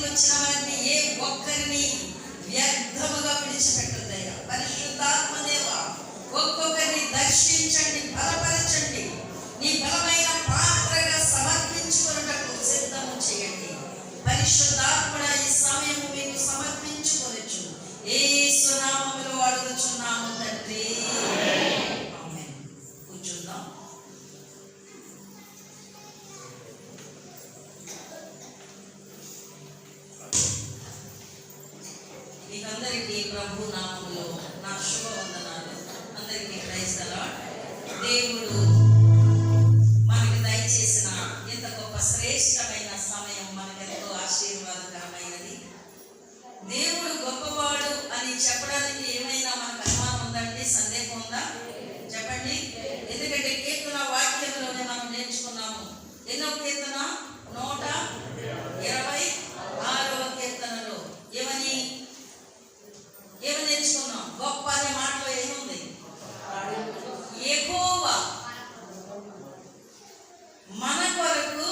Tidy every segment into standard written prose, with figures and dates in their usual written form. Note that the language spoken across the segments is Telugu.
సన్నిధికి వచ్చిన వారిని ఏ ఒక్కరిని వ్యర్థముగా విడిచిపెట్టద్దయ్యా. పరిశుద్ధాత్మ దేవ, ఒక్కొక్కరిని దర్శించండి, బలపరచండి, నీ బలమైన పాత్రగా సమర్పించుకున్నట్టు సిద్ధము చేయండి. పరిశుద్ధాత్మ ఈ సమయము మీకు సమర్పించుకోవచ్చు. యేసు నామములో అడుగుచున్నాము తండ్రి, ఆమేన్. కూర్చుందాం. మీకందరికీ ప్రభు నామములో నా శుభవందనాలు. అందరికీ ప్రైజ్ ది లార్డ్. దేవుడు మనకి దయచేసిన ఇంత గొప్ప శ్రేష్టమైన సమయం మనకెంతో ఆశీర్వాదకరమైనది. దేవుడు గొప్పవాడు అని చెప్పడానికి ఏమైనా మనకు అనుమానం ఉందండి? సందేహం ఉందా? చెప్పండి. ఎందుకంటే కీర్తన వాక్యంలోనే మనం నేర్చుకున్నాము. ఎన్నో కీర్తన? 126వ కీర్తనలో ఏమని నేర్చుకున్నాం? గొప్ప అనే మాటలో ఏముంది? యెహోవా మన కొరకు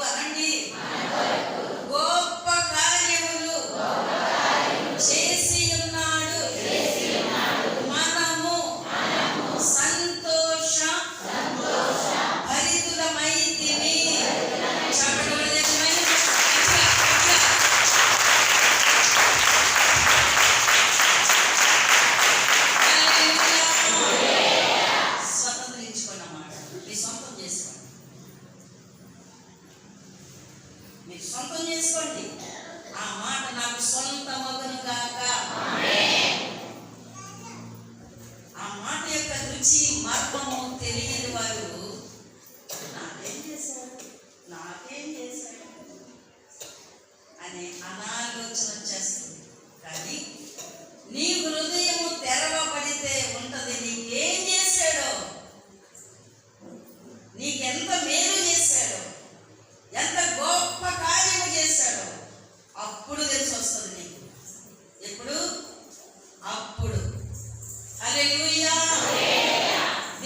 అనండి గొప్ప కార్యములు చేసి ఉన్నాడు. మనము సంతోష భరితులమైతిమి. స్వతంత్రించుకున్నమాట మీ సొంతం చేసుకోండి, మీరు సొంతం చేసుకోండి. ఆ మాట నాకు సొంతమగును గాక. ఆ మాట యొక్క రుచి మర్మము తెలియని వారు నాకేం చేశాడు అనే అనాలోచన వచ్చేస్తుంది. కానీ నీ హృదయము తెరవబడితే ఉంటది. నీకేం చేశాడో, నీకెంత మేలు చేశాడో, ఎంత గొప్ప కార్యము చేశాడో అప్పుడు తెలిసి వస్తుంది నీకు. ఎప్పుడు? అప్పుడు. హల్లెలూయా.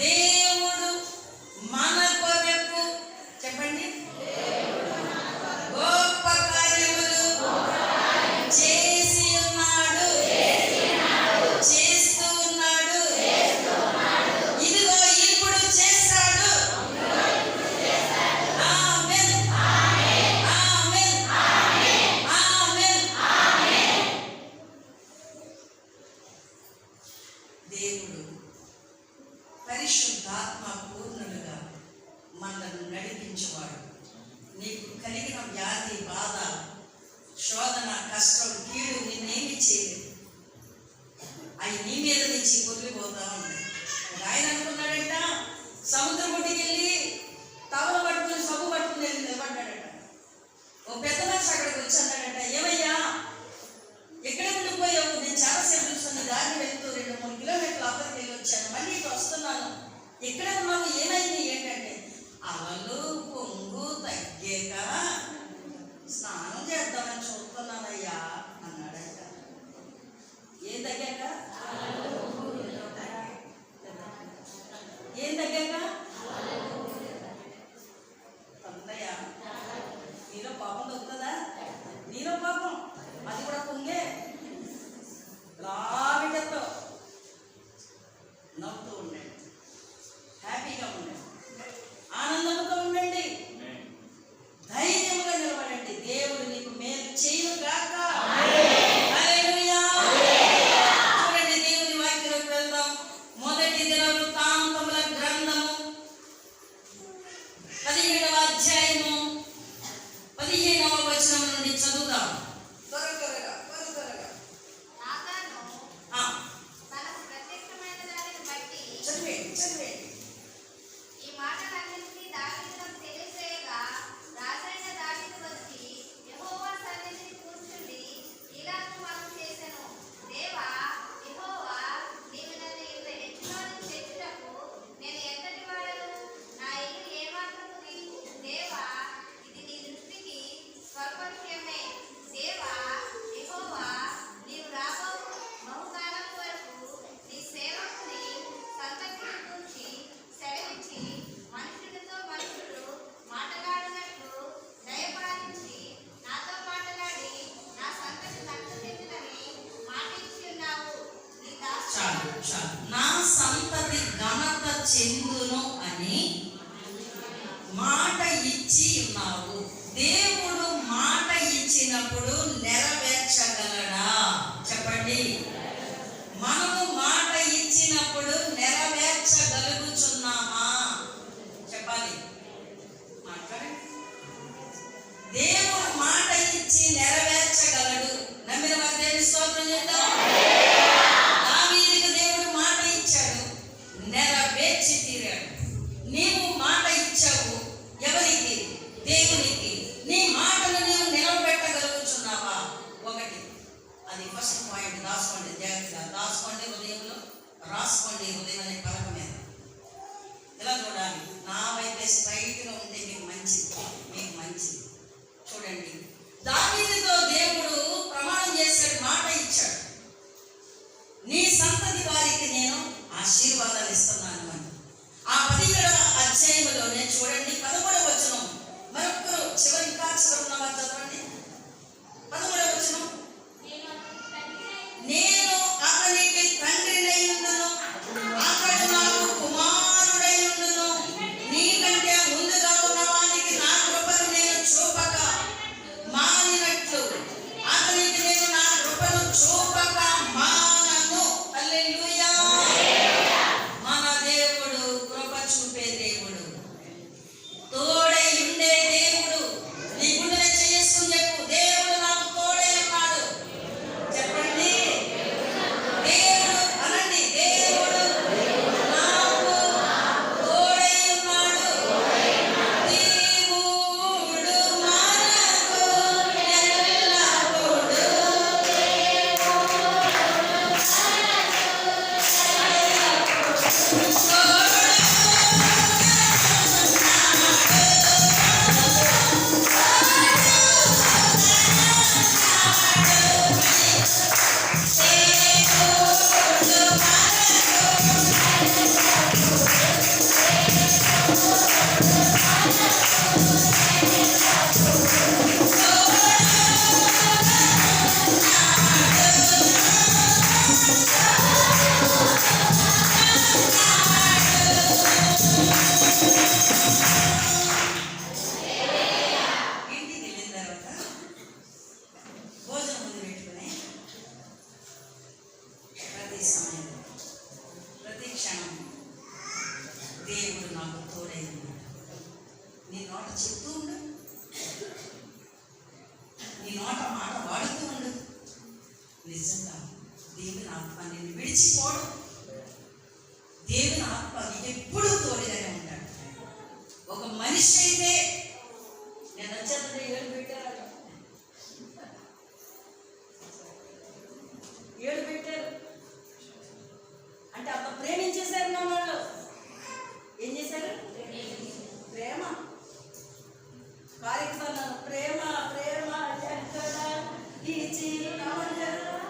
దేవుడు మన కొరకు, చెప్పండి, గొప్ప కార్యములు చేసి ఉన్నాడు, చేస్తూ ఉన్నాడు. ఇదిగో ఇప్పుడు చేస్తాడు. ఆమేన్, ఆమేన్, ఆమేన్. దేవుడు పరిశుద్ధాత్మ పూర్ణుడుగా మనల్ని నడిపించేవాడు. నీకు కలిగిన వ్యాధి, బాధ, శోధన, కష్టం, కీడు నిన్నేమి చేయలేదు. అవి నీ మీద నుంచి కొద్దిపోతా ఉంటాయి. ఆయన అనుకున్నాడంట, సముద్రం ఒడ్డుకి వెళ్ళి తవల పట్టుకుని సబ్బు పట్టుకుని వెళ్ళి నిలబడ్డాడట. ఓ పెద్ద మనిషి అక్కడికి వచ్చి అన్నాడంట, ఏమయ్యా ఎక్కడ ఉండిపోయావు? నేను చాలాసేపు చూస్తున్న దారిని వెళ్తూ 2-3 కిలోమీటర్లు అక్కడికి వెళ్ళి వచ్చాను, మళ్ళీ ఇటు వస్తున్నాను, ఎక్కడ ఉన్నావు, ఏమైంది ఏంటంటే, అలలు పొంగు తగ్గాక స్నానం చేద్దామని చూస్తున్నానయ్యా అన్నాడట. ఏం తగ్గాక? ఏం తగ్గాక? ఇచ్చి ఉన్నావు. దేవుడు మాట ఇచ్చినప్పుడు నెరవేర్చగలడా? చెప్పండి. మనము మాట ఇచ్చినప్పుడు నెరవేర్చగలుగుచున్నామా? చెప్పాలి, మాట్లాడండి. దేవుడు మాట ఇచ్చి నెరవేర్చగలడు. నమ్మిన వారి దేవుని స్తోత్రం చేద్దాం. దావీదుకు దేవుడు మాట ఇచ్చాడు, నెరవేర్చి తీరాడు. నీవు మాట ఇచ్చావు ఎవరికి? దేవునికి. నీ మాటను నీవు నిలబెట్టగలుగుతున్నావా? ఒకటి, అది ఫస్ట్ పాయింట్. రాసుకోండి, జాగ్రత్తగా రాసుకోండి, హృదయంలో రాసుకోండి. హృదయం అనే పలక మీద ఇలా చూడాలి. నా వైపే స్ట్రైట్గా ఉంటే మీకు మంచిది, మీకు మంచిది. చూడండి, దావీదుతో దేవుడు ప్రమాణం చేశాడు, మాట ఇచ్చాడు, నీ సంతతి వారికి నేను ఆశీర్వాదాలు ఇస్తున్నాను అని. ఆ 17వ అధ్యాయంలోనే చూడండి 13వ వచనం. మరొకరు చివరి ఇంకా చివరి ఉన్నవారు చదవండి. 13వ వచనం. నేను అతనికి తండ్రినై ఉండును, అతడు నాకు కుమారుడై ఉండును. నీకంటే ముందుగా ఉన్న వానికి నా కృపను నేను చూపక మానినట్లు అతనికి నేను నా కృపను చూపక మానను. హల్లెలూయా. మన దేవుడు కృప చూపే దేవుడు, తోడై ఉండే దేవుడు. నీ గుండె చేసుకుని చెప్పు, దేవుడు నాకు తోడై ఉన్నాడు. చెప్పండి, దేవుడు అనండి, దేవుడు నాకు తోడై ఉన్నాడు. దేవుడు మనకు ఎల్లప్పుడూ ఇంటికి వెళ్ళిన తర్వాత భోజనం ముందు పెట్టుకుని ప్రతి సమయం, ప్రతి క్షణం దేవుడు నాకు తోడై ఉన్నాడు. నీ నోట చెప్తూ ఉండు, నీ నోట మాట వాడుతూ ఉండు. నిజంగా దేవుని ఆత్మ నిన్ను విడిచిపోడు. దేవుని ఆత్మ నీకు ఎప్పుడూ తోడుగానే ఉంటాడు. ఒక మనిషి అయితే నేను వచ్చేది 7 పెట్టారు, 7 పెట్టారు అంటే అంత ప్రేమించేశారు. నా వాళ్ళు ఏం చేశారు? ప్రేమ కార్యక్రమం. ప్రేమ ప్రేమ ఎక్కడ ఈ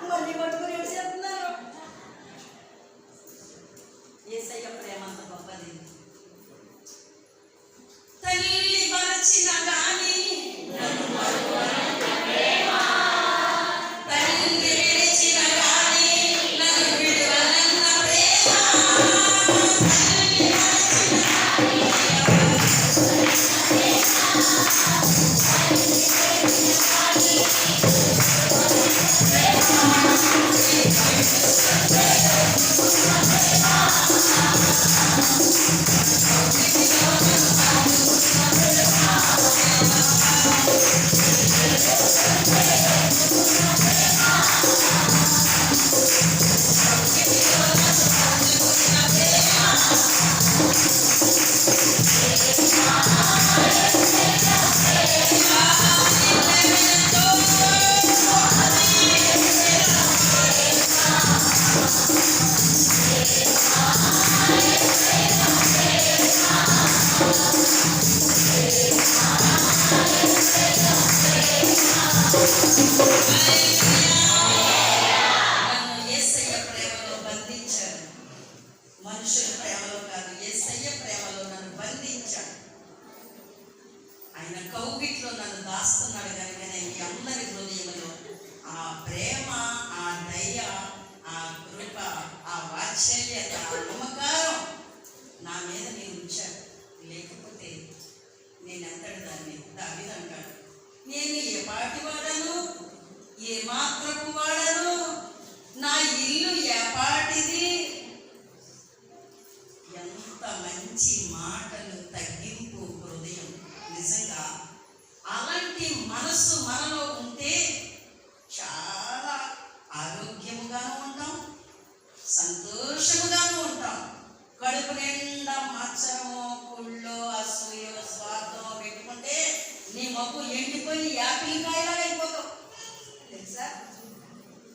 మళ్ళీ పట్టుకుని ఏడ్చేస్తున్నారు. యేసయ్య ప్రేమ అంత గొప్పది. తల్లి మరచిన గాని తల్లి విడిచిన గాని నన్ను విడువనన్న ప్రేమ. నన్ను యేసయ్య ప్రేమలో బంధించాడు. మనుషుల ప్రేమలో కాదు, యేసయ్య ప్రేమలో నన్ను బంధించాడు. ఆయన కౌగిట్లో నన్ను దాస్తున్నాడు కనుకనే మీ అందరి హృదయంలో ఆ ప్రేమ, ఆ దయ, ఆ కృప, ఆ వాత్సల్యత, ఆ నమ్మకారం నా మీద మీరు ఉంచారు. లేకపోతే నేను ఎంతటి దాన్ని. దావీదు అంటాడు, నేను ఏ పాటి వాడను, ఏ మాత్రపు వాడను, నా ఇల్లు ఏ పాటిది. ఎంత మంచి మాటలు, తగ్గింపు హృదయం. నిజంగా అలాంటి మనస్సు మనలో ఉంటే చాలా ఆరోగ్యముగాను ఉంటాం, సంతోషముగాను ఉంటాం. కడుపు నిండా మత్సరమో, కుళ్ళో, అసూయో, స్వార్థమో పెట్టుకుంటే నీ మొక్కు ఎండిపోయి యాపిల్ కాయలాగా అయిపోతావు. తెలుసా?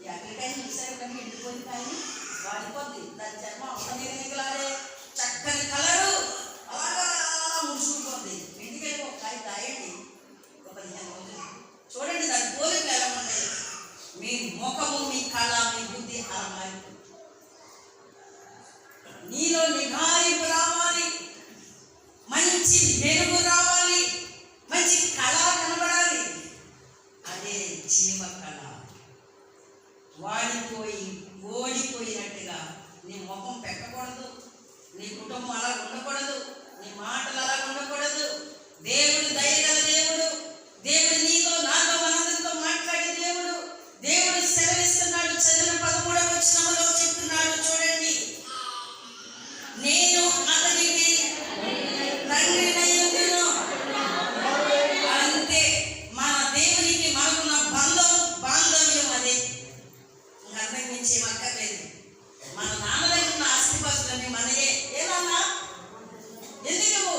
యాపిల్ కాయని చూసారు కానీ ఎండిపోయిన కాయని వాడిపోద్ది. దాని చర్మ ఒక నిగలాడే చక్కని కలరు అలాగా ముడుచుకుపోద్ది. ఇంటికి ఒక కాయ దాయండి, ఒక 15 రోజులు చూడండి దాని పోలికలు ఎలా ఉంటాయి. మీ ముఖము, మీ కళ, మీ బుద్ధి అలా మారిపోతుంది. నీలో నిఘాయింపు రావాలి, మంచి మెరుగు రావాలి, మంచి కళ కనబడాలి. అదే జీవ కళ. వాడిపోయి ఓడిపోయినట్టుగా నీ ముఖం పెట్టకూడదు, నీ కుటుంబం అలా ఉండకూడదు, నీ మాటలు అలా ఉండకూడదు. దేవుడు దయగల దేవుడు. దేవుడు నీతో, నాతో, మనందరితో మాట్లాడే దేవుడు. దేవుడు సెలవిస్తున్నాడు. చదివిన 13వ వచనంలో చెప్తున్నాడు చూడండి, నేను అతనికి తండ్రినయ్యుండును. అంతే. మన దేవునికి మనకున్న బాంధవ్యం అదే. అర్థం మించి అక్కర్లేదు. మన నాన్న దగ్గర ఉన్న ఆస్తిపాస్తులన్నీ మనయే. ఏమన్నా ఎందుకు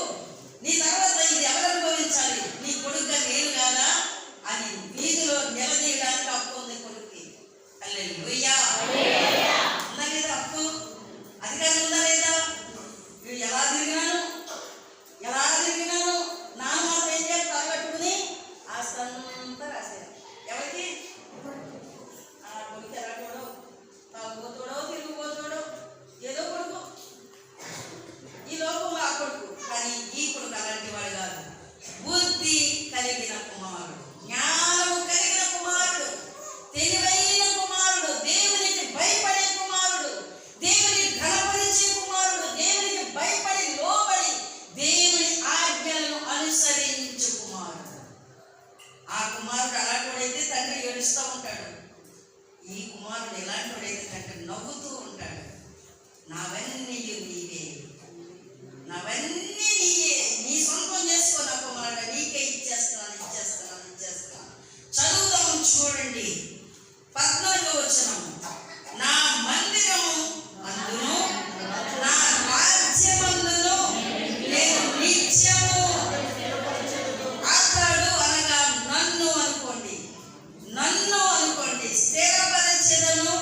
నీ తర్వాత ఇది ఎవరు అనుభవించాలి? నీ కొడుకుగా నేను కాదా అని వీధిలో నిలదీయడానికి హక్కు ఉంది కొడుక్కి. హల్లెలూయా. ఉందా లేదా హక్కు? అధికారం ఉందా లేదా? వీడు ఎలా తిరిగినాను నాన్న మాత్రం ఏం చేయాలి? తలగట్టుకుని ఆస్తంతా రాశారు. ఎవరికి? ఆ కొడుకు ఎలాగోడో, తాగుపోతాడో, తిరిగిపోతాడో, ఏదో కొడుకు. ఈ లోకంలో ఆ కొడుకు. కానీ ఈ కొడుకు అలాంటి వాడు కాదు. బుద్ధి కలిగిన కుమారుడు, జ్ఞానము కలిగిన కుమారుడు, తెలివైన కుమారుడు, దేవునికి భయపడే కుమారుడు, దేవుని ఘనపరిచే కుమారుడు, దేవునికి భయపడి లోబడి దేవుని ఆజ్ఞలను అనుసరించు కుమారుడు. ఆ కుమారుడు అలాంటివాడైతే తండ్రి ఏడుస్తూ ఉంటాడు. ఈ కుమారుడు ఎలాంటివాడైతే తండ్రి నవ్వుతూ ఉంటాడు. నావన్నీ నీవే, నావన్నీ నీవే, నీ సొంతం చేసుకో నా కుమారుడు, నీకే ఇచ్చేస్తున్నాను. చదువుదాం చూడండి 14వ వచనం. నా మందిరము అందును నా రాజ్యమందును నేను నిత్యము అతడు అనగా నన్ను అనుకోండి స్థిరపరచెదను.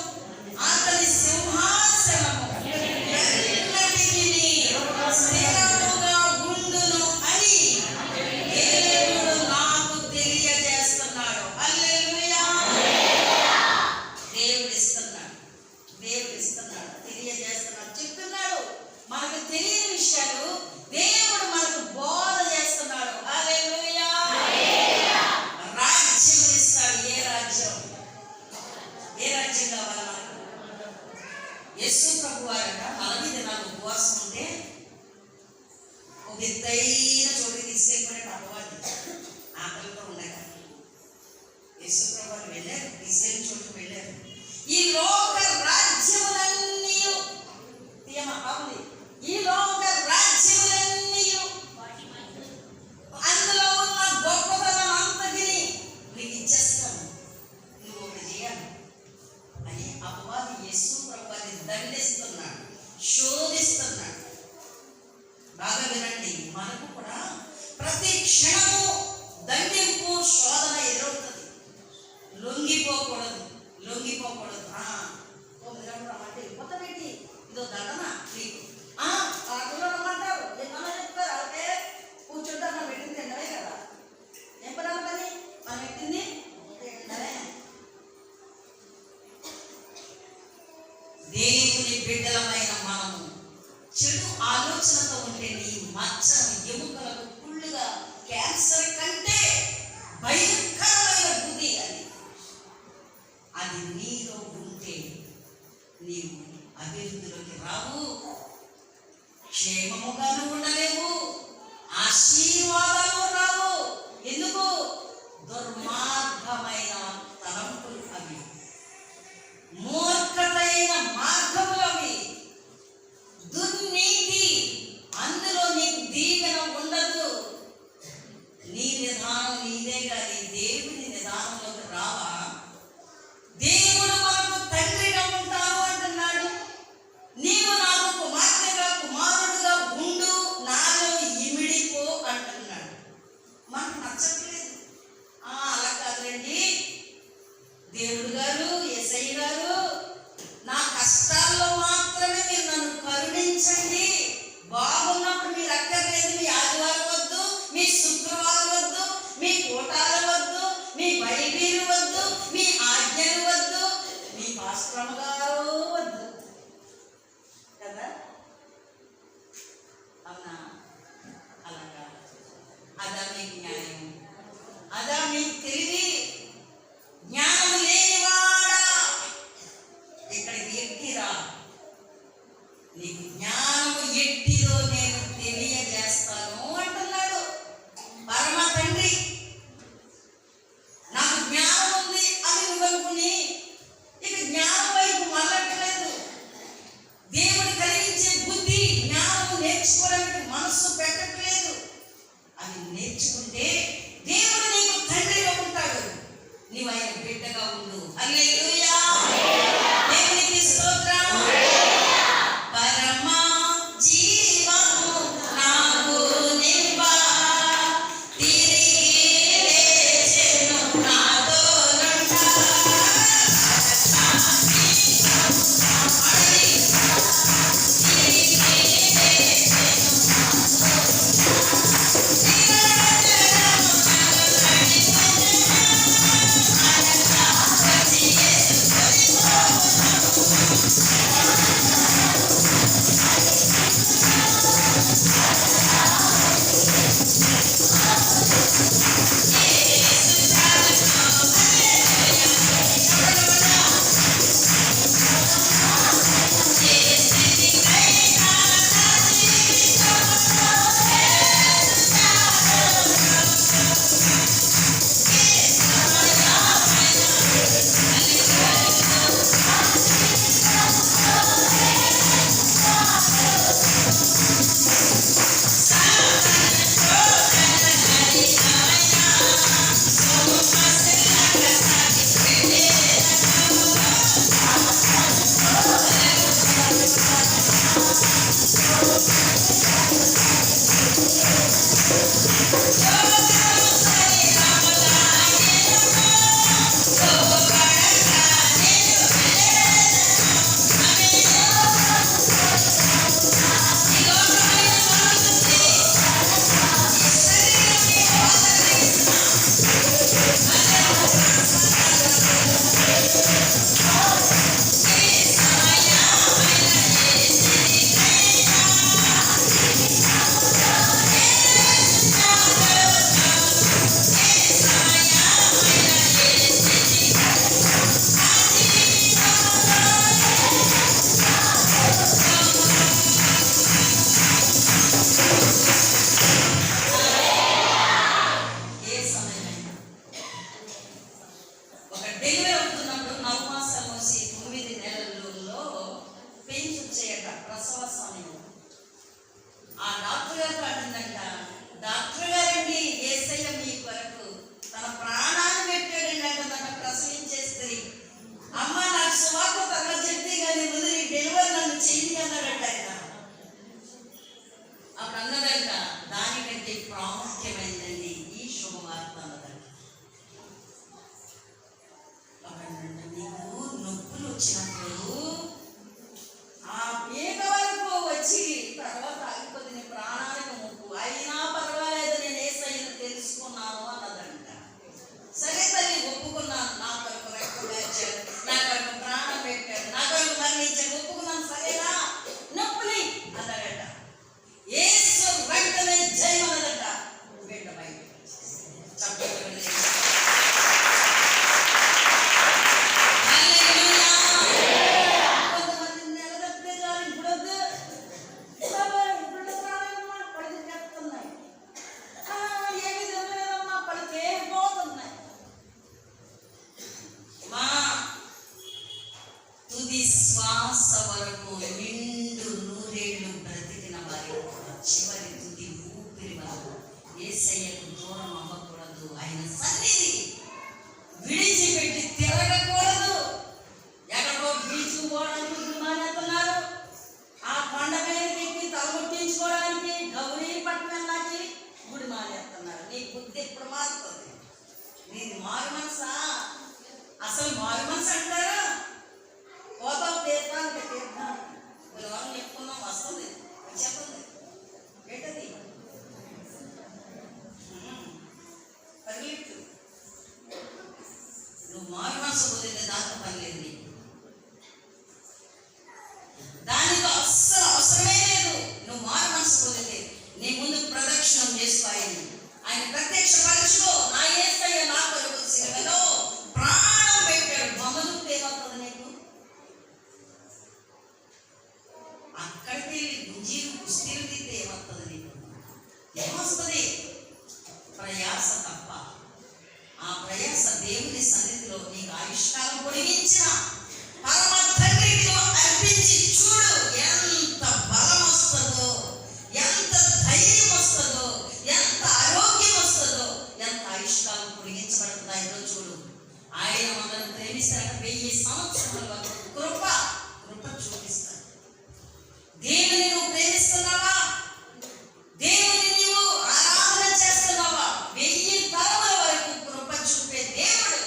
అతని సింహాసనము ఎన్నటికీ స్థిరముగా ఉండును అని దేవుడు నాకు తెలియజేస్తున్నాడు. హల్లెలూయా. దేవుడు ఇస్తున్నాడు, తెలియజేస్తున్నాడు, చెప్తున్నాడు. మనకు తెలియని విషయాలు దేవుడు మనకు బోధ చేస్తున్నాడు. హల్లెలూయా. రాజ్యం ఇస్తాడు. ఏ రాజ్యం కావాలి మనకు? యేసు ప్రభు వారట 40 దినాలు ఉపవాసం ఉంటే ఒక ఎత్తైన చోటుకి తీసుకెళ్ళిపోయినట్టు అపవాది ఆకలితో ఉండగా యేసు ప్రభు వారు వెళ్ళారు, తీసుకెళ్ళిన చోటుకు వెళ్ళారు. ఈ లోక రాజ్యములన్నీ ఈ లోక రాజ్యములన్నీ అందులో ఉన్న గొప్పతనం అంతటిని నీకు ఇచ్చేస్తాను, నువ్వు ఒకటి చేయాలి అని అపవాది యేసు ప్రభువాన్ని దండిస్తున్నాడు, శోధిస్తున్నాడు. బాగా వినండి, మనకు కూడా ప్రతి క్షణము దండింపు, శోధన ఎదురవుతుంది. లొంగిపోకూడదు. రమ్మంటే కొత్త పెట్టి ఇదో దండన నీకు ఆటలో రమ్మంటారు, ఏమన్నా చెప్తారు. అలాగే కూర్చుంటారు. మనం పెట్టింది తిన్నవే కదా. ఏం పడాల పని? మనం పెట్టింది తిన్నవే. దేవుని బిడ్డలమైన మనము చెడు ఆలోచనతో ఉంటే నీ మచ్చను, ఎముకలకు కుళ్ళుగా క్యాన్సర్ కంటే భయంకరమైన బుద్ధి అది నీలో ఉంటే నీవు అభివృద్ధిలోకి రావు, క్షేమముగాను ఉండలేవు, ఆశీర్వాదాలు మీరు అక్కర్లేదు, మీ ఆదివారం వద్దు, మీ శుక్రవారం వద్దు, మీ కూటాలు వద్దు, మీ బైబిల్ వద్దు, మీ ఆజ్ఞలు వద్దు, మీ పాస్టర్ గారు వద్దు కదా. అవునా? అలాగా అదా మీకు న్యాయం? అదా మీకు తెలివి? జ్ఞానం లేనివాడా ఇక్కడికి ఎక్కిరా, నీకు జ్ఞానము ఎట్టిదో నేను తెలియజేస్తాను అంటున్నాడు పరమ తండ్రి. నాకు జ్ఞానం ఉంది అని నువ్వు అనుకుని ఇక జ్ఞానం వైపు మళ్ళట్లేదు. దేవుడు కలిగించే బుద్ధి, జ్ఞానం నేర్చుకోవడానికి మనస్సు పెట్టట్లేదు. అది నేర్చుకుంటే దేవుడు నీకు తండ్రిగా ఉంటాడు, నీవు ఆయన బిడ్డగా ఉండు. హల్లెలూయా, దేవునికి స్తోత్రం. పరమ జీవము నాకు నింపా, తిరిగి లేచెను నాతో నుండా. వెంటనే జయమన్నదట. చేసుకో. ఆయన ప్రత్యక్షపరచుకో. నా యేసయ్య నా కొరకు సిలువలో ప్రాణం పెట్టాడు. బొమ్మలు ఏమవుతుంది నీకు? అక్కడికి వెళ్ళి గుంజీలు కుస్తీలు తీస్తే ఏమవుతుంది నీకు? ఏమొస్తుంది? ప్రయాస తప్ప. ఆ ప్రయాస దేవుని సన్నిధిలో నీకు ఆయుష్కాలం పొడిగించిన పరమ తండ్రిలో అర్పించి చూడు. ఎంత బలం వస్తుందో, ఎంత ధైర్యం వస్తుందో, ఎంత ఆరోగ్యం వస్తుందో, ఎంత ఆయుష్కాలం పొడిగించబడుతుందో ఆయనలో చూడు. ఆయన మనల్ని ప్రేమిస్తాడు. 1000 సంవత్సరాల వరకు కృప చూపిస్తాడు. దేవుని నువ్వు ప్రేమిస్తున్నావా? దేవుని నీవు ఆరాధన చేస్తున్నావా? 1000 తరముల వరకు కృప చూపే దేవుడు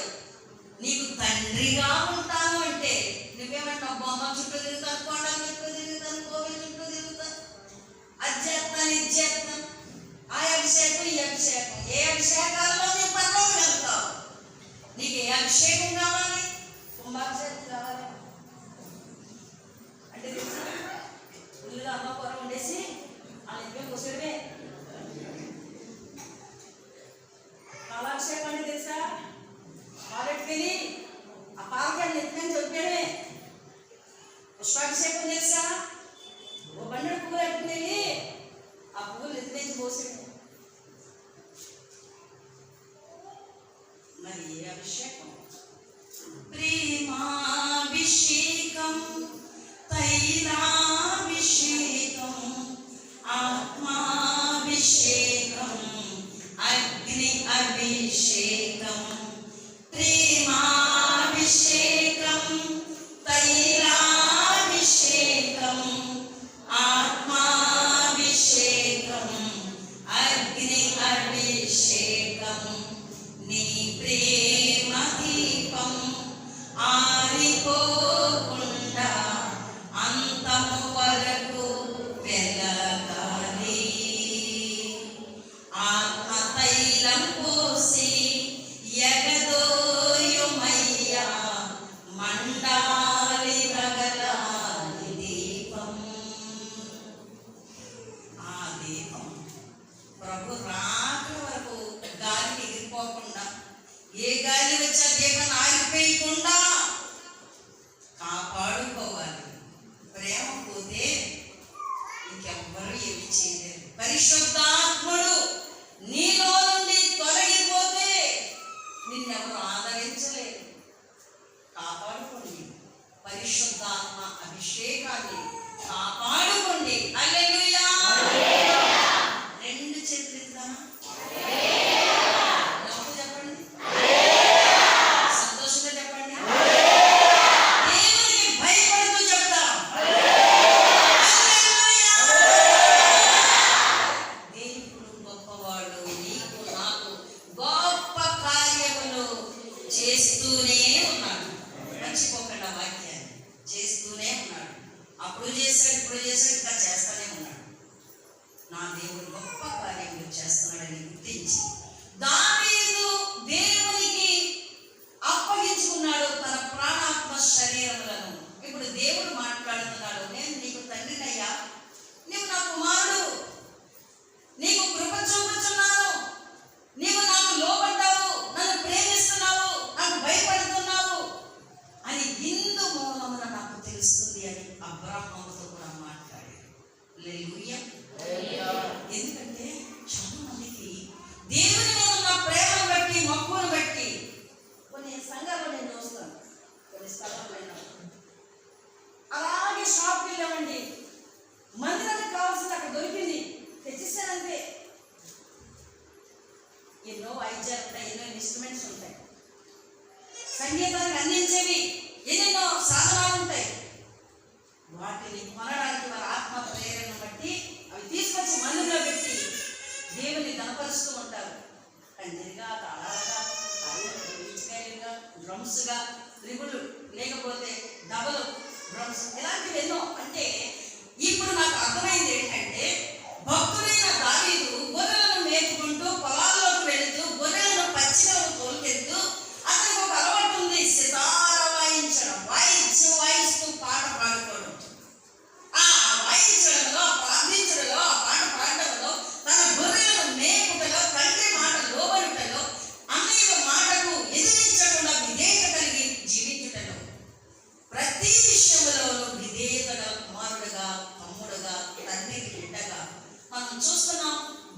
నీకు తండ్రిగా ఉంటాను అంటే నువ్వేమంటావు? బొమ్మ చుట్టూ తిరుగుతాను, కొండల చుట్టూ తిరుగుతాను, కోవిల చుట్టూ తిరుగుతాను, అది చేస్తాను, ఇది చేస్తాను, ఆ అభిషేకం ఈ అభిషేకం. ఏ అభిషేకాలలో నీ పరలోకి వెళ్తావు? నీకు ఏ అభిషేకం కావాలి? కుంభాభిషేకం కావాలి అంటే ముందుగా అమ్మ కూర ఉండేసి ఆ నిత్యం కూర్చోడమే. పాలాభిషేకం అంటే తెలుసా? పాలెట్టుకెళ్ళి ఆ పాలకాయలు ఎత్తుకొని చొప్పాడమే. పుష్పాభిషేకం తెలుసా? ఓ బండి పువ్వులు ఎట్టుకుని ఆ పువ్వులు ఎత్తుకొని పోసాడు. మరి ఏ అభిషేకం? ప్రేమాభిషేకం, తైలాభిషేకం, ఆత్మాభిషేకం, అగ్ని అభిషేకం. ప్రేమాభిషేకం, తైలాభిషేకం, ఆత్మాభిషేకం, అగ్ని అభిషేకం. నీ ప్రేమ దీపం ఆరిపోకుండా అంతము వరకు వెలగాలి. ఆత్మ తైలం పోసి ఎగదోయుమయ్యా, మండాలి రగలాలి దీపం. ఆ దీపం ప్రభు రాక వరకు గాలికి ఎగిరిపోకుండా, ఏ గాలి వచ్చా దీపాన్ని ఆగిపోయకుండా కాపాడుకోవాలి. ప్రేమ పోతే ఇంకెవ్వరూ ఏమి చేయలేరు. పరిశుద్ధాత్ముడు నీలో నుండి తొలగిపోతే నిన్నెవరు ఆదరించలేరు. కాపాడుకోండి. పరిశుద్ధాత్మ అభిషేకాన్ని కాపాడుకోండి. హల్లెలూయా. 2 చేతులు ఎత్తుదామా? నవ్వు చెప్పండి, సంతోషంగా చెప్పండి, దేవునికి భయపడుతూ చెప్తాం. దేవుడు గొప్పవాడు. నీకు నాకు గొప్ప కార్యములు చేస్తూనే ఉన్నాడు. మర్చిపోకుండా వాక్యాన్ని చేస్తూనే ఉన్నాడు. అప్పుడు చేశాడు, ఇప్పుడు చేశాడు, ఇంకా చేస్తూనే ఉన్నాడు. నా దేవుడు గొప్ప కార్యములు చేస్తున్నాడని గుర్తించి దావీదు దేవునికి అప్పగించుకున్నాడు తన ప్రాణాత్మ శరీరములను. ఇప్పుడు దేవుడు మాట్లాడుతున్నాడు. నేను నీకు తండ్రినయ్యా, నీవు నా కుమారుడు, నీకు కృప చూపుతున్నాను, నీవు నాకు లోబడ్డావు, నన్ను ప్రేమిస్తున్నావు, నాకు భయపడుతున్నావు అని ఇందు మూలమున నాకు తెలుస్తుంది అని అబ్రాహాముతో కూడా మాట్లాడాడు. హల్లెలూయా. ఎందుకంటే చాలా మందికి దేవుని మీద ఉన్న ప్రేమను బట్టి, మక్కువను బట్టి కొన్ని సంఘాల్లో నేను చూస్తాను, కొన్ని స్థలాల్లో అలాగే షాప్కి వెళ్ళామండి, మందిరానికి కావాల్సింది అక్కడ దొరికింది, తెచ్చిస్తానంతే. ఎన్నో వాయిద్యాలు ఉంటాయి, ఎన్నో ఇన్స్ట్రుమెంట్స్ ఉంటాయి, సంగీతానికి అందించేవి ఎన్నెన్నో సాధనాలు ఉంటాయి. వాటిని కొనడానికి వారి ఆత్మ ప్రేరణ బట్టి అవి తీసుకొచ్చి మందిలో పెట్టి దేవుని గణపరుస్తూ ఉంటారు. కంజరిగా, తాళాలుగా, గా, డ్రమ్స్గా, త్రిబులు, లేకపోతే డబలు డ్రమ్స్, ఇలాంటివి ఎన్నో. అంటే ఇప్పుడు నాకు అర్థమైంది ఏంటంటే, భక్తుడైన దావీదు గొర్రెలను మేపుకుంటూ పొలాల్లోకి వెళుతూ గొర్రెలను పచ్చికలను తోలుకెళ్తూ అతనికి ఒక అలవాటు ఉంది, సితార వాయించడం. వాయిస్తూ పాట పాడుకోవడం. ఆ వాయించడంలో, ప్రార్థించడంలో, ఆ పాట పాడడంలో తన గొర్రెలను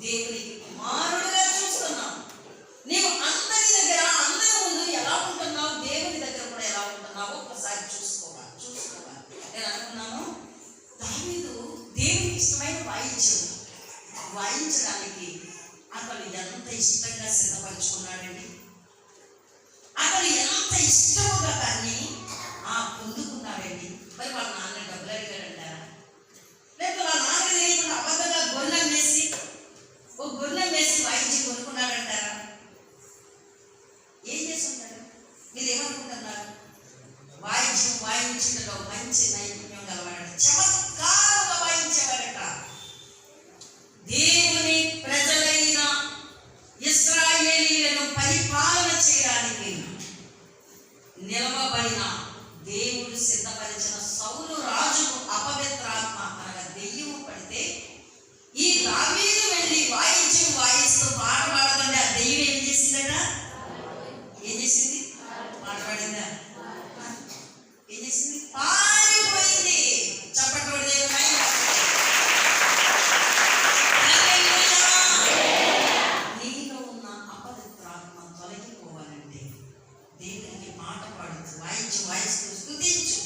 దేవునికి కుమారుడుగా చూస్తున్నావు. నీవు అందరి దగ్గర, అందరి ముందు ఎలా ఉంటున్నావు, దేవుని దగ్గర కూడా ఎలా ఉంటున్నావు ఒక్కసారి చూసుకోవాలి. నేను అనుకున్నాను, దావీదు దేవునికి ఇష్టమైన వాయించు వాయించడానికి అతను ఎంత ఇష్టంగా సిద్ధపరుచుకున్నాడండి. అతను ఎంత ఇష్టముగా దాన్ని పొందుకున్నాడండి. మరి వాళ్ళ నాన్న డబ్బులు అడిగాడంటారా? లేకపోతే వాళ్ళ నాన్న తెలియకుండా అబద్ధంగా గొర్రెం వేసి వాయించి కొనుక్కున్నాడంటారా? ఏం చేసి ఉంటారు? మీరు ఏమనుకుంటున్నారు? వాయించడంలో మంచి నైపుణ్యం గలవాడట, చమత్కారంగా వాయించేవాడట. దేవుని ప్రజలైన ఇశ్రాయేలీయులను పరిపాలన చేయడానికి నిలవబడిన దేవుడు సిద్ధపరిచిన సౌలు రాజుకు అపవిత్రాత్మ అనగా దెయ్యము పడితే ఈ దావీదు వెళ్ళి వాయిద్యం వాయిస్తూ పాట పాడుతుంటే ఆ దెయ్యం ఏం చేసిందట? ఏం చేసింది? పాట పాడిందా? ఏం చేసింది? పారిపోయింది. చప్పట్లు నీలో ఉన్న అపవిత్రాత్మ తొలగిపోవాలంటే దేవునికి పాట పాడుతూ వాయిస్తూ స్తుతించు.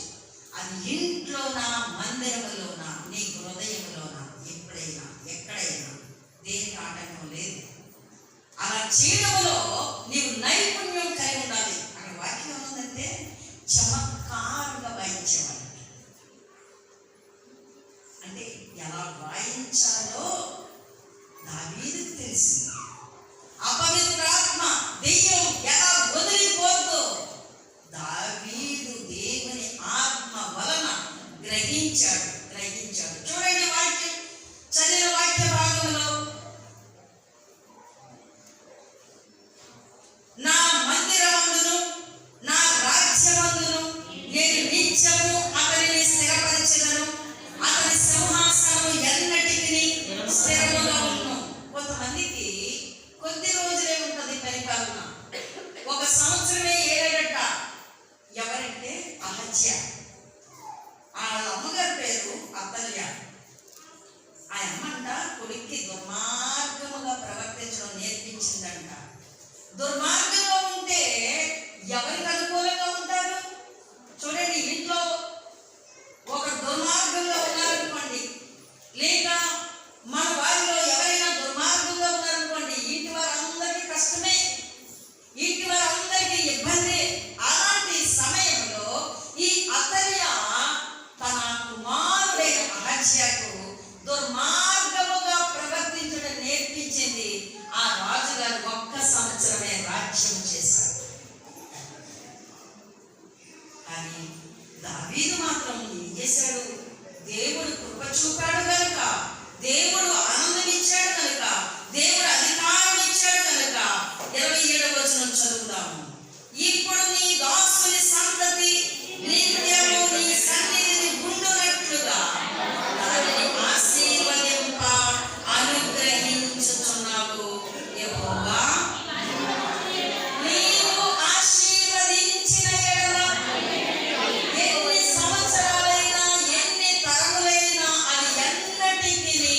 అది ఇంట్లోనా, మందిరములోనా, నీ హృదయములోనా, ఎప్పుడైనా ఎక్కడైనా దేనికి ఆటంకం లేదు. అలా చేయడంలో నీవు నైపుణ్యం కలిగి ఉండాలి. అక్కడ వాక్యం ఏముందంటే చమత్కారంగా వాయించేవాడు. అంటే ఎలా వాయించాలో దావీదుకు తెలిసింది. అపవిత్రాత్మ దెయ్యం ఎలా వదిలిపోద్దో దావీదు దేవుని ఆత్మ వలన గ్రహించాడు. చూడండి వాక్యం, చదివిన వాక్య భాగంలో, నా మందిరమందును నా రాజ్యమందును నేను నిత్యము అతనిని స్థిరపరిచెదను, అతని సింహాసనము ఎన్నటికి స్థిరముగా ఉండును. కొంతమందికి కొద్ది రోజులే ఉంటుంది పరిపాలన, 1 సంవత్సరమే ఏడట. ఎవరంటే అహజ్యా. వాళ్ళ అమ్మగారి పేరు అతల్య. ఆ అమ్మంట కొడుక్కి దుర్మార్గముగా ప్రవర్తించడం నేర్పించిందంట. దుర్మార్గంగా ఉంటే ఎవరికి అనుకూలంగా ఉంటారు? చూడండి, ఇంట్లో ఒక దుర్మార్గంగా ఉన్నారనుకోండి, లేక మన వారిలో ఎవరైనా దుర్మార్గంగా ఉన్నారనుకోండి, ఇంటి వారందరికీ కష్టమే, ఇంటి వారందరికీ ఇబ్బంది. అలాంటి సమయంలో ఈ అతల్య తన కుమారుడైన అహజ్యాకు దుర్మార్గముగా ప్రవర్తించడం నేర్పించింది. ఆ రాజుగారు 1 సంవత్సరమే రాజ్యం చేశారు. కానీ దావీదు మాత్రం ఏం చేశాడు? దేవుడు కృప చూపాడు కనుక, దేవుడు ఆనందం ఇచ్చాడు కనుక, దేవుడు అధికారం ఇచ్చాడు కనుక 27వ వచనం చదువుతాము. ఇప్పుడు నీ దాసుని సంతతి నిత్యము నీ సన్నిధిని ఉండునట్లుగా దానిని ఆశీర్వదింప అనుగ్రహించుచున్నావు యెహోవా. నీవు ఆశీర్వదించిన ఎడల ఎన్ని సంవత్సరాలైనా, ఎన్ని తరములైనా అది ఎన్నటికీ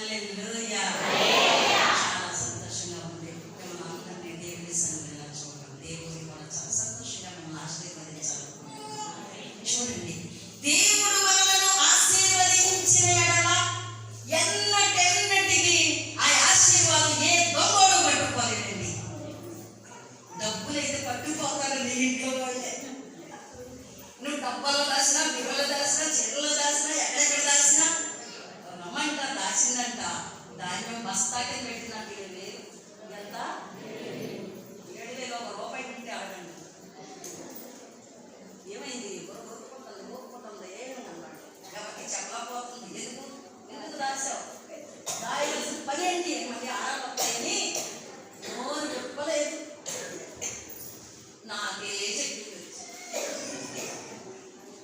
హల్లెలూయా. చాలా సంతోషంగా ఉంది మిమ్మల్ని అందరినీ దేవుని సన్నిధిలో చూడడం. దేవుని కూడా చాలా సంతోషంగా మిమ్మల్ని ఆశీర్వదించాలనుకుంటున్నాను. చూడండి, దేవుడు మనలను ఆశీర్వదించిన ఎడల ఎన్నటెన్నటికి ఆ ఆశీర్వాదం ఏ దొంగోడు పట్టుకోలేదండి. డబ్బులైతే పట్టుకుపోతారు నీ ఇంట్లో వాళ్ళే. నువ్వు డబ్బాలో దాచినా, బిర్రలో దాచినా, చెరువులో దాచినా, ఎక్కడెక్కడ దాచినా రమ్మంట దాచిందంట. ధాన్యం బస్తా కింద పెట్టినట్టు లేదు. ఎంత 7,000 1 రూపాయి తింటే ఆడండి. ఏమైంది? ఊరుకుంటుంది ఏమన్నమాట. ఎవరికి చెప్పలేకపోతుంది. ఎందుకు దాచావు? దాయాల్సిన పని ఏంటి? మళ్ళీ ఆడపడతాయని నోరు చెప్పలేదు. నాకే చెప్పింది,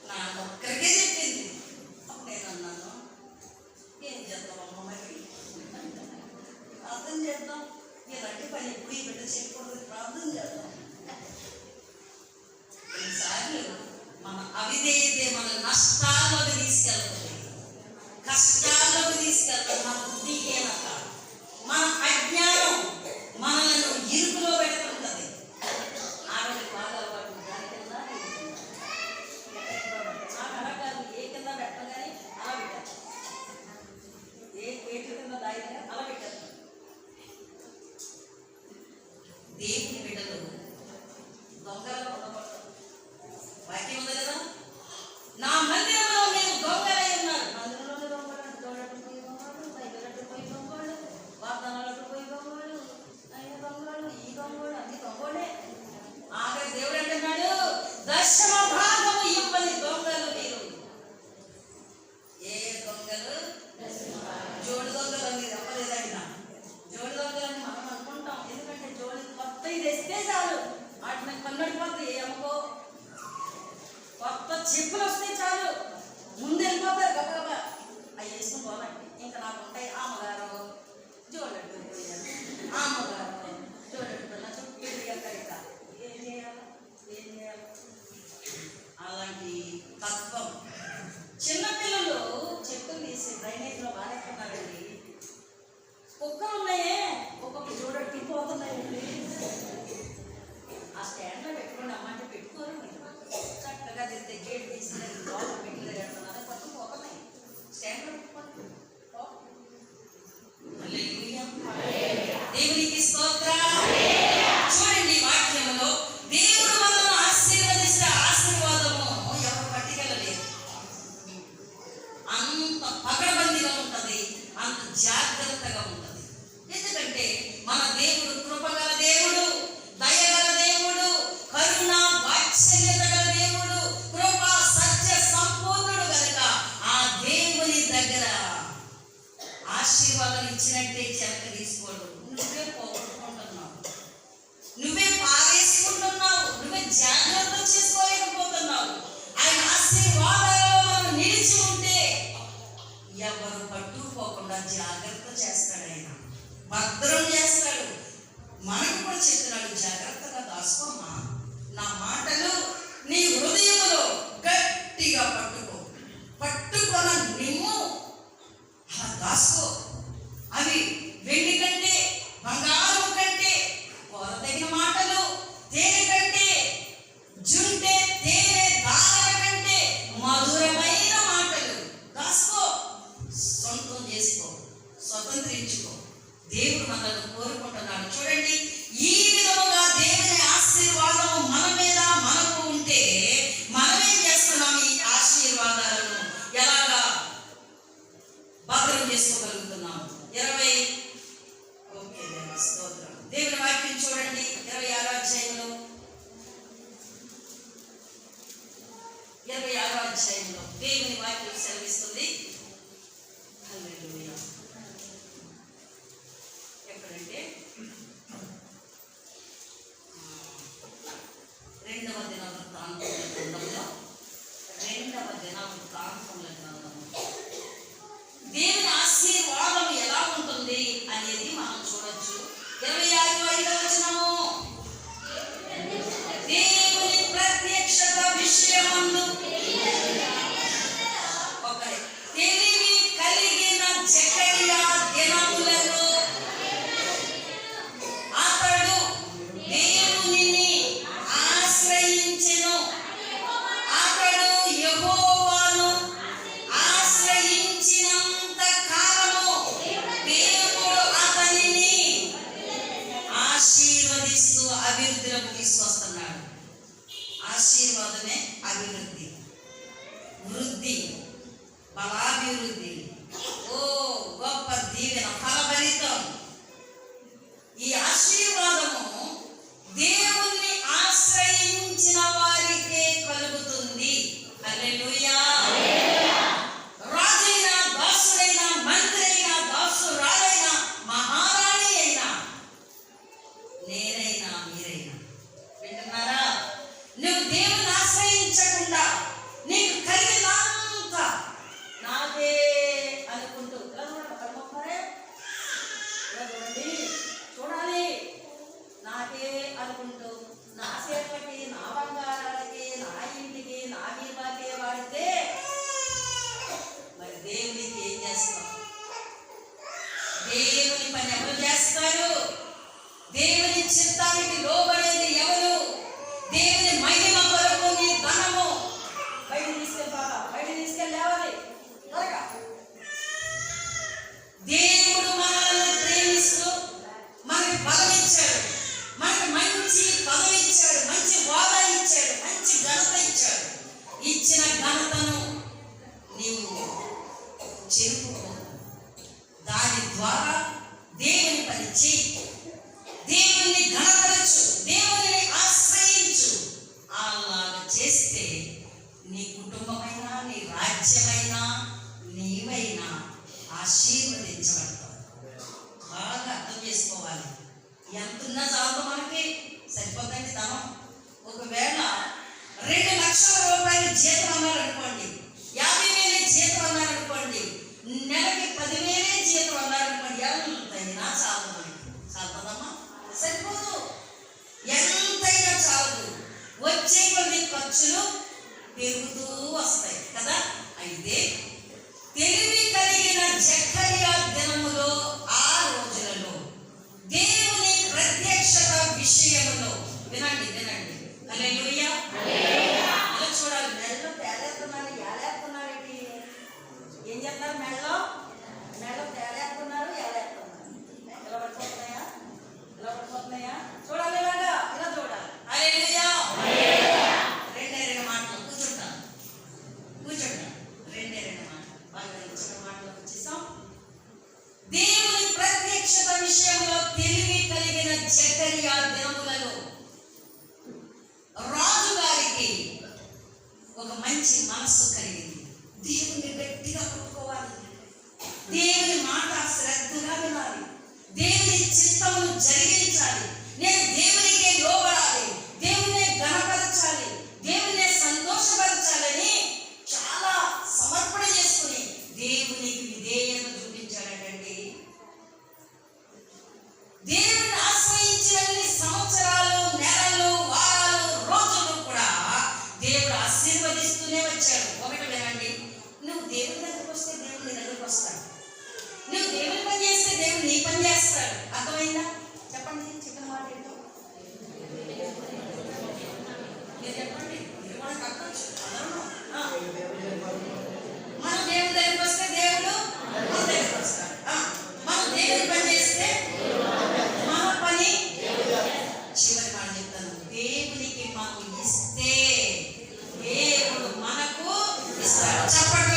నాకొక్కరికే చెప్పింది. అప్పుడు నేను అన్నాను, ఏం చేద్దాం అమ్మ, మరి ప్రార్థన చేద్దాం. ఇలాంటి పని ఎప్పుడు ఈ బిడ్డ చేయకూడదు, ప్రార్థన చేద్దాం. కొన్నిసార్లు మన అవిధేయతే మన నష్టాల్లోకి తీసుకెళ్తుంది, కష్టాల్లోకి తీసుకెళ్తుంది. మన బుద్ధిహీనత, మన అజ్ఞానం మనలను ఇరుకులో పెడుతుంటది. ఆవిడ బాగా అలవాటు దాని కింద నాకు అలా కాదు, ఏ కింద పెట్టగానే అలా పెట్టారు, ఏ పేట్ల కింద దాయిగా అలా పెట్టారు. దేవుని బిడ్డలు దొంగలుగా ఉండకూడదు. వాక్యం ఉంది కదా, నా మందిరంలో మీరు దొంగలై ఉన్నారు. మందిరంలోనే దొంగలు, దొంగలు పోయి దొంగలు, బైబిల్ పోయి దొంగలు, వాగ్దానాలకు పోయి దొంగలు, అయిన దొంగలు, ఈ దొంగలు, అన్ని దొంగలే. ఆఖరి దేవుడు అంటున్నాడు, దశమ భాగము ఇవ్వని దొంగలు మీరు. ఏ దొంగలు? జోడు దొంగలు అని చెప్పలేదైనా. జోడు దొంగలు అని మనం అనుకుంటాం. ఎందుకంటే జోడు కొత్త తెస్తే చాలు వాటిని పన్నడిపోతాయి. ఏమకో కొత్త చెప్పులు వస్తే చాలు ముందు వెళ్ళిపోతారు గబగబా. అవి వేసుకుని పోనండి. ఇంకా నాకు ఉంటాయి అమ్మగారు జోడెట్టు పోయారు, అమ్మగారు జోడెట్టుకున్న చుట్టూ ఎక్కడిక ఏం చేయాలి, ఏం చేయాలి. అలాంటి తత్వం. చిన్నపిల్లలు చెప్పులు తీసి డ్రైనేజ్లో బాగానేస్తున్నారండి. కుక్కలు ఉన్నాయే, ఒక్కొక్క జోడెట్టు పోతున్నాయండి. ఆ స్టాండ్లో పెట్టుకోండి అమ్మంటే పెట్టుకోరు. చక్కగా తెస్తే గేట్ తీసుకుని లోపల పెట్టలేదు అంటున్నారు, పట్టుకుపోతున్నాయి. స్టాండ్లో పెట్టుకోండి. దేవునికి స్తోత్రం. చూడండి, వాక్యంలో దేవుడు మనల్ని ఆశీర్వదిస్తే ఆశీర్వాదము ఎవరు పట్టుకెళ్ళలేదు. అంత పకడ్బందీగా ఉంటుంది, అంత జాగ్రత్తగా ఉంటుంది. ఎందుకంటే మన దేవుడు కృపగల దేవుడు, దయగల దేవుడు, కరుణ వాత్సల్యత గల దేవుడు, కృప సత్య సంపూర్ణుడు కనుక ఆ దేవుని దగ్గర ఆశీర్వాదం ఇచ్చినట్టే చెరక తీసుకోడు. నువ్వే పోగొట్టుకుంటున్నావు, నువ్వే పారేసుకుంటున్నావు, నువ్వే జాగ్రత్త చేసుకోలేకపోతున్నావు. ఆయన ఆశీర్వాదాలలో మనం నిలిచి ఉంటే ఎవరు పట్టుకుపోకుండా జాగ్రత్త చేస్తాడు. ఆయన భద్రం చేస్తాడు. మనకు కూడా చెప్తున్నాడు, జాగ్రత్తగా దాసుకోమ్మా, నా మాటలు నీ హృదయంలో గట్టిగా పట్టుకో, పట్టుకొన నిమ్ము, అలా దాసుకో. అవి వెండి కంటే, బంగారం కంటే, కోరదగిన మాటలు, తేనె కంటే, జుంటే తేనె దార కంటే మధురమైన మాటలు. దాసుకో, సొంతం చేసుకో, స్వతంత్రించుకో. దేవుడు మనల్ని కోరుకుంటున్నాడు. చూడండి, ఈ విధముగా దేవుని ఆశీర్వాదము మన మీద మనకు ఉంటే మనమేం చేస్తున్నాం? ఈ ఆశీర్వాదాలను ఎలాగా భద్రం చేసుకోగలుగుతున్నాం? 20 ఓకే స్తోత్రం. దేవుని వాక్యం చూడండి, 26వ అధ్యాయంలో 26వ అధ్యాయంలో దేవుని వాక్యం సెలవిస్తుంది. హల్లెలూయా. ఎక్కడంటే 2వ దినవృత్తాంతముల గ్రంథంలో, 2వ దినవృత్తాంతముల గ్రంథము దేవుని ఆశీర్వాదం ఎలా ఉంటుంది అనేది మనం చూడొచ్చు. 26వ వచనము, దేవుని ప్రత్యక్షత విషయమందు ఒకరే తెలివి కలిగిన జకర్యా బలాభివృద్ధి, ఓ గొప్ప దీవెన, ఫలభరితం. ఈ ఆశీర్వాదము దేవుణ్ణి ఆశ్రయించిన వారికే కలుగుతుంది. హల్లెలూయా. రాజైనా, దాసుడైనా, మంత్రి అయినా, దాసురాలైనా, మహారాణి అయినా, నేనైనా, మీరైనా, వింటున్నారా? నువ్వు దేవుని ఆశ్రయించకుండా నీకు కలిగినంత నాకే అనుకుంటూ చూడాలి, నాకే అనుకుంటూ నా సేవకి, నా బంగారాలకి, నా ఇంటికి, నా బీమాకే వాడితే మరి దేవునికి ఏం చేస్తాం? దేవుని పని ఎవరు చేస్తారు? దేవుని చిత్తానికి లోబడేది ఎవరు? దేవుని మహిమ కొరకు నీ ధనము బయట తీసుకెళ్ళాలి, బయట తీసుకెళ్ళావాలి. దేవుడు మనల్ని ప్రేమిస్తూ మనకి బలం ఇచ్చాడు, మనకి మంచి పదవి ఇచ్చాడు, మంచి హోదా ఇచ్చాడు, మంచి ఘనత ఇచ్చాడు. ఇచ్చిన ఘనతను నీవు చెరుపుకో, దాని ద్వారా దేవుని పని చేయి, దేవుని ఘనపరచు, దేవుని ఆశ్రయించు. అలాగా చేస్తే నీ కుటుంబమైనా, నీ రాజ్యమైనా, నీవైనా ఆశీర్వదించబడతావు. బాగా అర్థం చేసుకోవాలి. ఎంతున్నా చాలు, మనకి సరిపోతుంది ధనం. ఒకవేళ 2 లక్షల రూపాయలు జీతం అన్నారనుకోండి, 50,000 జీతం అన్నారనుకోండి, నెలకి 10,000 జీతం అన్నారనుకోండి, ఎంతైనా చాలు మనకి. చాలుతుందమ్మా? సరిపోదు, ఎంతైనా చాలు. వచ్చే కొన్ని ఖర్చులు పెరుగుతూ వస్తాయి కదా. అయితే తెలివి కలిగిన జకర్యా దినములో, ఆ రోజులలో దేవుని ప్రత్యక్షత విషయములో, వినండి వినండి, హల్లెలూయా. ఇలా చూడాలి. మెడలో తేలేస్తున్నారు, ఏలేస్తున్నారేంటి? ఏం చెప్తారు? మెడలో తేలేస్తున్నారు, ఏలేస్తున్నారు. ఇలా పడిపోతున్నాయా? ఇలా పడిపోతున్నాయా? చూడాలి, ఇలాగా ఇలా చూడాలి. హల్లెలూయా. రెండే 2 మాటలు కూర్చుంటాను. రెండే 2 మాటలు, బాగా చిన్న మాటలు వచ్చేసాం. దేవుని ప్రత్యక్షత విషయంలో తెలివి కలిగిన జకర్యా దినములలో రాజుగారికి ఒక మంచి మనస్సు కలిగింది. దేవుని గట్టిగా పట్టుకోవాలి, దేవుని మాట శ్రద్ధగా వినాలి, దేవుని చిత్తమును జరిగించాలి, నేను దేవునికే లోబడాలి, దేవునే ఘనపరచాలి, దేవునే సంతోషపరచాలని చాలా సమర్పణ చేసుకుని దేవునికి విధేయత చూపించాడటండి. దేవుని ఆశ్రయించిన సంవత్సరాలు, నెలలు, వారాలు, రోజులు కూడా దేవుడు ఆశీర్వదిస్తూనే వచ్చాడు. ఒకటి వినండి, నువ్వు దేవుని దగ్గరకు వస్తే దేవుడు నీ దగ్గరకు వస్తాడు. నువ్వు దేవుని పని చేస్తే దేవుడు నీ పని చేస్తాడు. అర్థమైందా? చెప్పండి, చెప్పిన మాట ఏంటో మీరు చెప్పండి. మీరు మనకు అర్థం మనం దేవుని దగ్గరకు వస్తే దేవుడు మన దగ్గరకు వస్తాడు. మనం దేవుని పని చేస్తే మన పని. చివరి మాట చెప్తాను, దేవునికి మనం ఇస్తే దేవుడు మనకు ఇస్తాడు. చెప్పండి.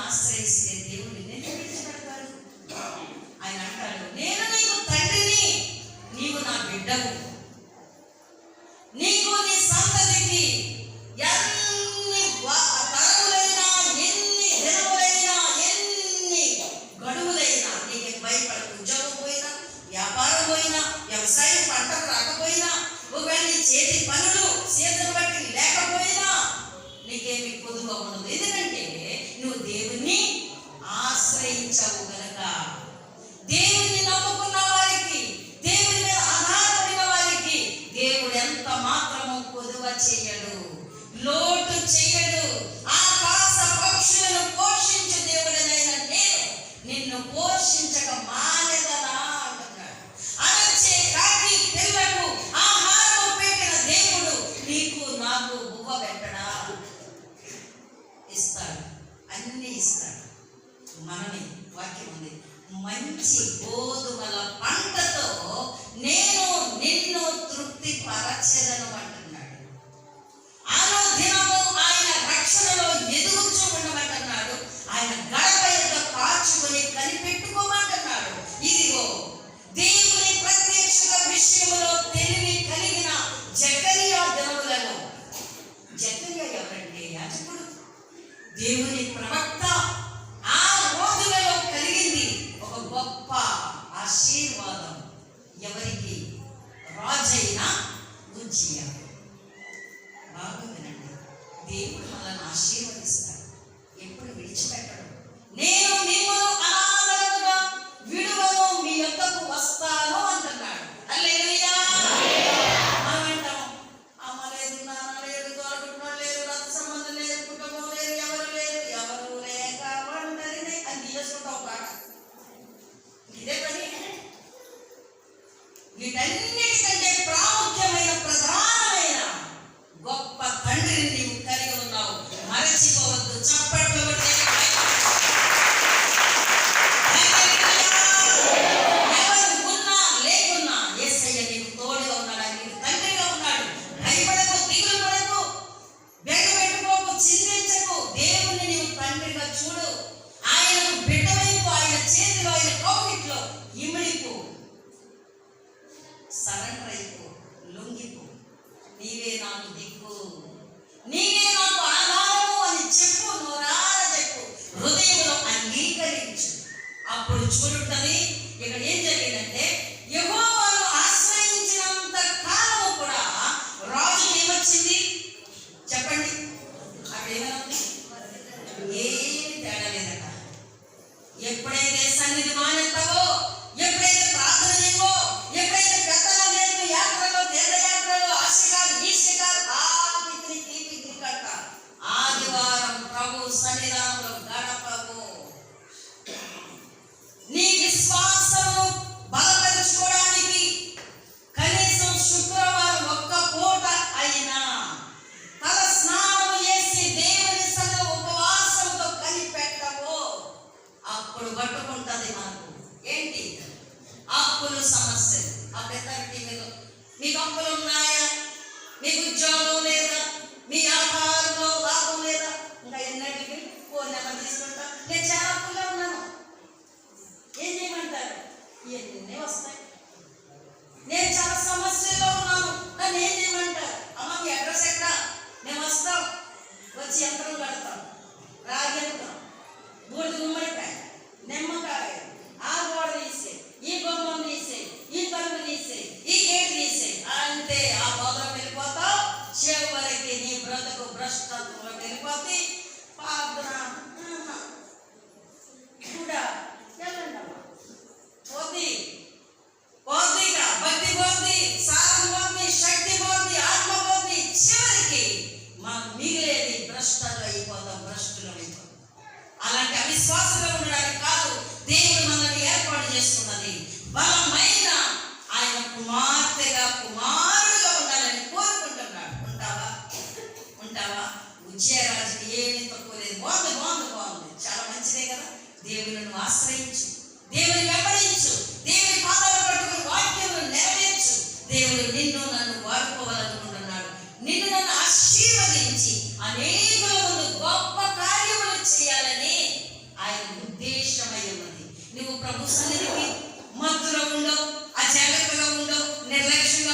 ఆశ్రయిస్తే దేవుడు నిన్ను విడిచిపెడతాడు. ఆయన అంటాడు, నేను బిడ్డవు. నీకు నీ సంతతికి ఎన్ని తరములైనా, ఎన్ని దినములైనా, ఎన్ని గడువులైనా నీకు భయపడకు. ఉద్యోగం పోయినా, వ్యాపారం పోయినా, వ్యవసాయం పంటకు రాకపోయినా, ఒకవేళ నీ చేతి పనులు చేతులు బట్టి లేకపోయినా నీకేమి కొదువ ఉండదు. ఎందుకంటే నువ్వు దేవుణ్ణి ఆశ్రయించవు గనక. దేవుణ్ణి నమ్ముకున్న వారికి, దేవుని మీద ఆధారపడిన వారికి దేవుడు ఎంత మాత్రము కొదువ చేయడు, లోటు చేయడు. ఆకాశ పక్షులను పోషించు దేవుడనైన నేను నిన్ను పోషించక మానేదనా అంటున్నాడు. అరచే కాకి పిల్లకు ఆహారం పెట్టిన దేవుడు నీకు నాకు బువ్వ పెట్టడా? ఇస్తాడు, అన్ని ఇస్తాడు. మనమే వాక్యం ఉంది, మంచి గోధుమల పంటతో నేను నిన్ను తృప్తి పరచెదను అంటున్నాడు. అనుదినము ఆయన రక్షణలో ఎదుగుచూ ఉండమంటున్నాడు. ఆయన గడప యొక్క కాచుకొని కనిపెట్టుకోమంటున్నాడు. ఇదిగో దేవుని ప్రత్యక్షత విషయంలో తెలివి కలిగిన జకరియా దినములలో, జకరియా ఎవరంటే యాజకుడు, దేవుని ప్రవక్త. ఆ రోజులలో కలిగింది ఒక గొప్ప ఆశీర్వాదం. ఎవరికి? రాజైన ఉజ్జియా. బాగా వినండి, దేవుడు మనల్ని ఆశీర్వదిస్తాడు, ఎప్పుడు విడిచిపెట్టడు. నేను మిమ్మల్ని అనాథలుగా విడువను, మీ యొద్దకు వస్తాను అంటున్నాడు. హల్లెలూయా. మనం అంటాం, అమ్మ లేదు, నాన్న లేదు, తోడుకున్నాడు లేదు, రక్త సంబంధం లేదు, కుటుంబం లేదు, ఎవరు లేరు, ఎవరు లేక వండరినే అని చేసుకుంటావు బాగా. ఇదే పని. వీటన్నిటికంటే ప్రాముఖ్యమైన, ప్రధానమైన గొప్ప తండ్రిని నీవు కలిగి ఉన్నావు. మరచిపోవద్దు. చప్పట్లు కొట్టి ఎవరు ఉన్నా లేకున్నా యేసయ్య నీకు తోడుగా ఉన్నాడు. నీకు తండ్రిగా ఉన్నాడు. భయపడకు, దిగులు పడకు, బెగ పెట్టుకోకు, చింతించకు. దేవుణ్ణి నీవు తండ్రిగా చూడు. ఆయనకు బిడ్డ వైపు, ఆయన చేతిలో, ఆయన కౌగిట్లో ఇమిడిపో, సరెండర్ అయిపో, లొంగిపో. నీవే నాకు దిక్కు, నీవే నాకు ఆధారము అని చెప్పు, నోరార చెప్పు, హృదయంలో అంగీకరించు. అప్పుడు చూడుంటది. ఇక్కడ ఏం జరిగిందంటే, యెహోవాను ఆశ్రయించినంత కాలము కూడా రాజు ఏమొచ్చింది చెప్పండి? అక్కడ ఏమనుంది? ఏమి తేడా లేదట. ఎప్పుడైతే సన్నిధి మానేస్తావో, ఎప్పుడైతే ప్రార్థన చేయవో, ఎప్పుడైతే పెద్దల లేదు, యాత్రలో, తీర్థయాత్రలో, ఆ శిఖాలు, ఈ శిఖాలు, ఆ పిక్నిక్ అంట, ఆదివారం ప్రభు సన్నిధానంలో గడపవు. నీ విశ్వాసము బలపరుచుకోవడానికి కనీసం శుక్రవారం ఒక్క పూట అయినా తల స్నానం చేసి దేవుని సన్నిధిలో ఉపవాసంతో కనిపెట్టవో, అప్పుడు పట్టుకుంటది మనకు ఏంటి? అప్పులు సమస్యలు. అప్పుడెంతటి మీకు అప్పులు ఉన్నాయా? మీకు ఉద్యోగం లేదా? మీ వ్యాపారంలో లాభం లేదా? ఇంకా ఎన్నటికి ఫోన్ నెంబర్ తీసుకుంటా, నేను చాలా అప్పుల్లో ఉన్నాను, ఏం చేయమంటారు? ఇవన్నీ వస్తాయి. నేను చాలా సమస్యల్లో ఉన్నాను, నన్ను ఏం చేయమంటారు? అమ్మ మీ అడ్రస్ ఎక్కడ? మేము వస్తాం, వచ్చి యంత్రం కడతాం, రాగి యంత్రం, బూడిద గుమ్మడికాయ, నిమ్మకాయ, ఆ గోడ తీసే, ఈ బొమ్మను తీసే, ఈ తలుపు తీసే, ఈ గేట్ తీసే, అంతే. ఆ బోధన వెళ్ళిపోతావు. చివరికి నీ బ్రతుకు భ్రష్టత్వంలో వెళ్ళిపోతే ప్రార్థన కూడా వెళ్ళండమ్మా, పోతే పోతేగా భక్తి పోతే, సారం పోతే, శక్తి పోతే, ఆత్మ పోతే, చివరికి మనం మిగిలేది భ్రష్టలు అయిపోతాం, భ్రష్టులు అయిపోతాం. అలాంటి అవిశ్వాసంగా ఉండడానికి కాదు దేవుడు మనల్ని ఏర్పాటు చేసుకున్నది. బలమైన ఆయన కుమార్తెగా, కుమారుడుగా ఉండాలని కోరుకుంటున్నాడు. ఉంటావా? ఉంటావా? ఉజ్జయరాజుకి ఏమీ తక్కువ లేదు. బాగుంది, బాగుంది, బాగుంది, చాలా మంచిదే కదా. దేవుని ఆశ్రయించు, దేవుని వెంబడించు, దేవుని పాదాలు పట్టుకుని వాక్యమును నెరవేర్చు. దేవుడు నిన్ను నన్ను వాడుకోవాలనుకుంటున్నాడు. నిన్ను నన్ను ఆశీర్వదించి అనేకుల ముందు గొప్ప కార్యములు చేయాలని ఆయన ఉద్దేశమై ఉన్నది. నువ్వు ప్రభు సన్నిధికి మత్తులో ఉండవు, అజాగ్రత్తగా ఉండవు, నిర్లక్ష్యం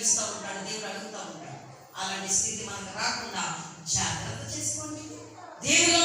ఏడుస్తూ ఉంటాడు, దేవుడు అడుగుతూ ఉంటాడు. అలాంటి స్థితి మనకు రాకుండా జాగ్రత్త చేసుకోండి. దేవుడు